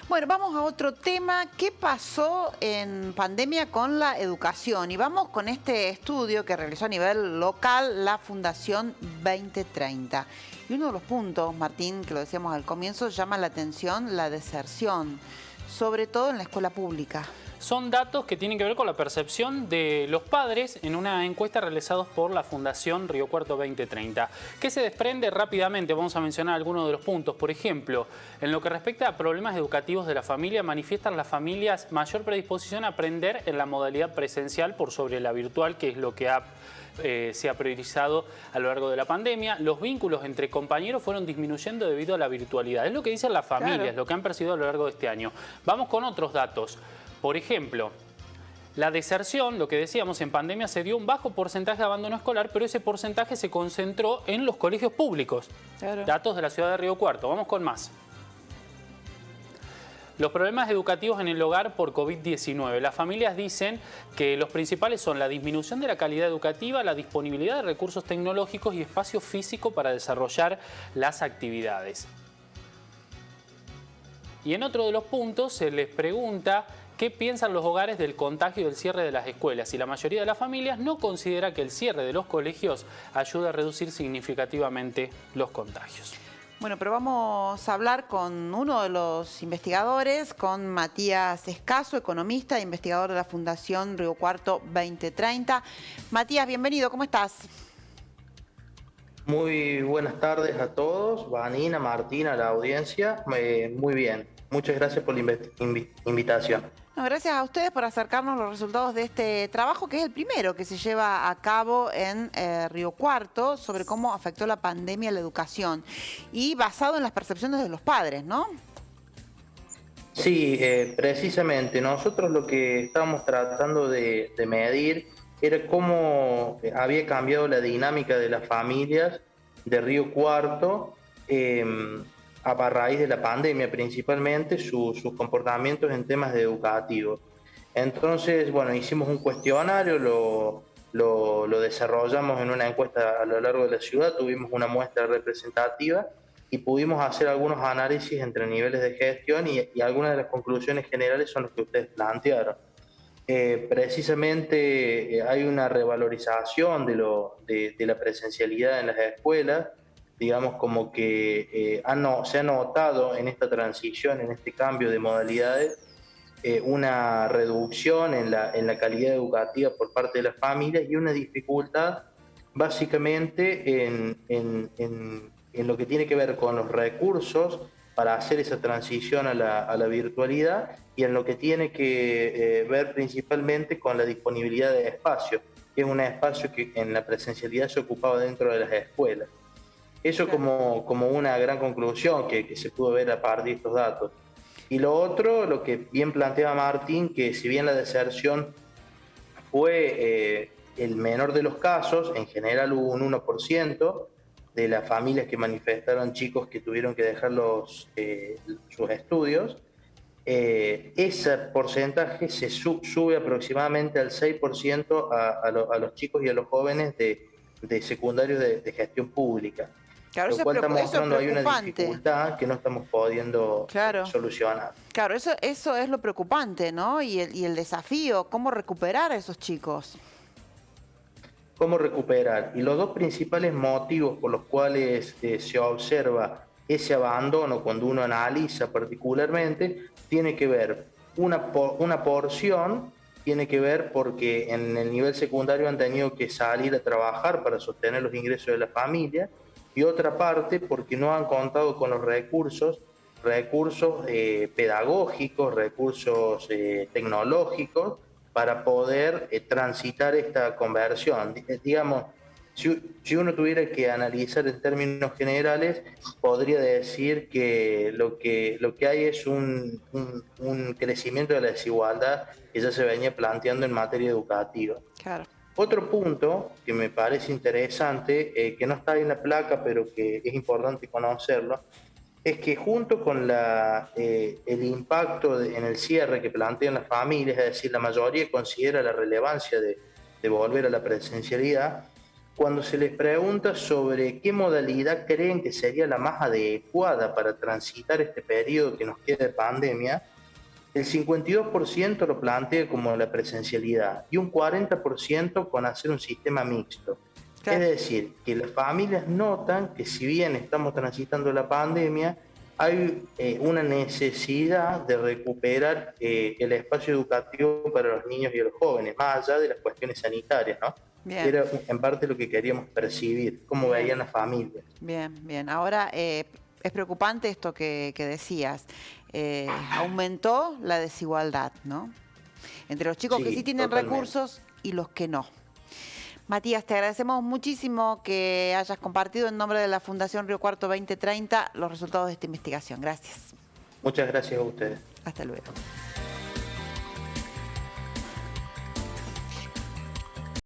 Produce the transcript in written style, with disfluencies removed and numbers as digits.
Bueno, vamos a otro tema. ¿Qué pasó en pandemia con la educación? Y vamos con este estudio que realizó a nivel local la Fundación 2030. Y uno de los puntos, Martín, que lo decíamos al comienzo, llama la atención la deserción, sobre todo en la escuela pública. Son datos que tienen que ver con la percepción de los padres en una encuesta realizada por la Fundación Río Cuarto 2030. ¿Qué se desprende rápidamente? Vamos a mencionar algunos de los puntos. Por ejemplo, en lo que respecta a problemas educativos de la familia, manifiestan las familias mayor predisposición a aprender en la modalidad presencial por sobre la virtual, que es lo que se ha priorizado a lo largo de la pandemia. Los vínculos entre compañeros fueron disminuyendo debido a la virtualidad. Es lo que dicen las familias, claro, lo que han percibido a lo largo de este año. Vamos con otros datos. Por ejemplo, la deserción, lo que decíamos, en pandemia se dio un bajo porcentaje de abandono escolar, pero ese porcentaje se concentró en los colegios públicos. Claro. Datos de la ciudad de Río Cuarto. Vamos con más. Los problemas educativos en el hogar por COVID-19. Las familias dicen que los principales son la disminución de la calidad educativa, la disponibilidad de recursos tecnológicos y espacio físico para desarrollar las actividades. Y en otro de los puntos se les pregunta qué piensan los hogares del contagio y del cierre de las escuelas. Y la mayoría de las familias no considera que el cierre de los colegios ayude a reducir significativamente los contagios. Bueno, pero vamos a hablar con uno de los investigadores, con Matías Escaso, economista e investigador de la Fundación Río Cuarto 2030. Matías, bienvenido, ¿cómo estás? Muy buenas tardes a todos, Vanina, Martina, a la audiencia. Muy bien, muchas gracias por la invitación. No, gracias a ustedes por acercarnos los resultados de este trabajo, que es el primero que se lleva a cabo en Río Cuarto, sobre cómo afectó la pandemia a la educación, y basado en las percepciones de los padres, ¿no? Sí, precisamente. Nosotros lo que estábamos tratando de medir era cómo había cambiado la dinámica de las familias de Río Cuarto a raíz de la pandemia, principalmente sus comportamientos en temas educativos. Entonces, bueno, hicimos un cuestionario, lo desarrollamos en una encuesta a lo largo de la ciudad, tuvimos una muestra representativa y pudimos hacer algunos análisis entre niveles de gestión y algunas de las conclusiones generales son las que ustedes plantearon. Precisamente hay una revalorización de la presencialidad en las escuelas, digamos como que se ha notado en esta transición, en este cambio de modalidades, una reducción en la calidad educativa por parte de las familias y una dificultad básicamente en lo que tiene que ver con los recursos para hacer esa transición a la virtualidad y en lo que tiene que ver principalmente con la disponibilidad de espacio, que es un espacio que en la presencialidad se ocupaba dentro de las escuelas. Eso como una gran conclusión que se pudo ver a partir de estos datos. Y lo otro, lo que bien planteaba Martín, que si bien la deserción fue el menor de los casos, en general hubo un 1% de las familias que manifestaron chicos que tuvieron que dejar sus estudios, ese porcentaje se sube aproximadamente al 6% a los chicos y a los jóvenes de secundarios de gestión pública. Claro, lo cual está mostrando hay una dificultad que no estamos pudiendo solucionar. Claro, eso es lo preocupante, ¿no? Y el desafío, ¿cómo recuperar a esos chicos? ¿Cómo recuperar? Y los dos principales motivos por los cuales se observa ese abandono cuando uno analiza particularmente, tiene que ver una porción, tiene que ver porque en el nivel secundario han tenido que salir a trabajar para sostener los ingresos de la familia, y otra parte porque no han contado con los recursos pedagógicos, recursos tecnológicos para poder transitar esta conversión. Digamos, si uno tuviera que analizar en términos generales, podría decir que lo que hay es un crecimiento de la desigualdad que ya se venía planteando en materia educativa. Claro. Otro punto que me parece interesante, que no está ahí en la placa, pero que es importante conocerlo, es que junto con el impacto en el cierre que plantean las familias, es decir, la mayoría considera la relevancia de volver a la presencialidad, cuando se les pregunta sobre qué modalidad creen que sería la más adecuada para transitar este periodo que nos queda de pandemia, el 52% lo plantea como la presencialidad y un 40% con hacer un sistema mixto. Claro. Es decir, que las familias notan que si bien estamos transitando la pandemia, hay una necesidad de recuperar el espacio educativo para los niños y los jóvenes, más allá de las cuestiones sanitarias, ¿no? Bien. Era en parte lo que queríamos percibir, cómo Bien. veían las familias. Bien, bien. Ahora, es preocupante esto que decías. Aumentó la desigualdad, ¿no? Entre los chicos que sí tienen totalmente. recursos y los que no. Matías, te agradecemos muchísimo que hayas compartido en nombre de la Fundación Río Cuarto 2030 los resultados de esta investigación. Gracias. Muchas gracias a ustedes. Hasta luego.